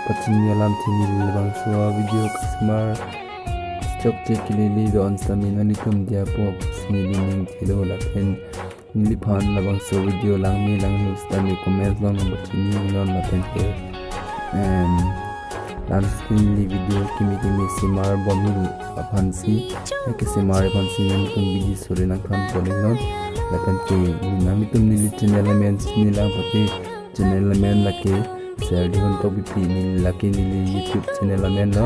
pachini alam tini bang suwa video kasmar stok chekili do onstamin anitum dia po sini ning tilo lapen nili phan labang so video langmi ustami comment long pachini non lapen ke lanskin li video kimi simar bomil aphansi ke simar aphansi anitum bigi sore nang khan polilon lapen ke namitum nili channel men nila pati channel men lake share di untuk bipi nili laki nili YouTube channel men no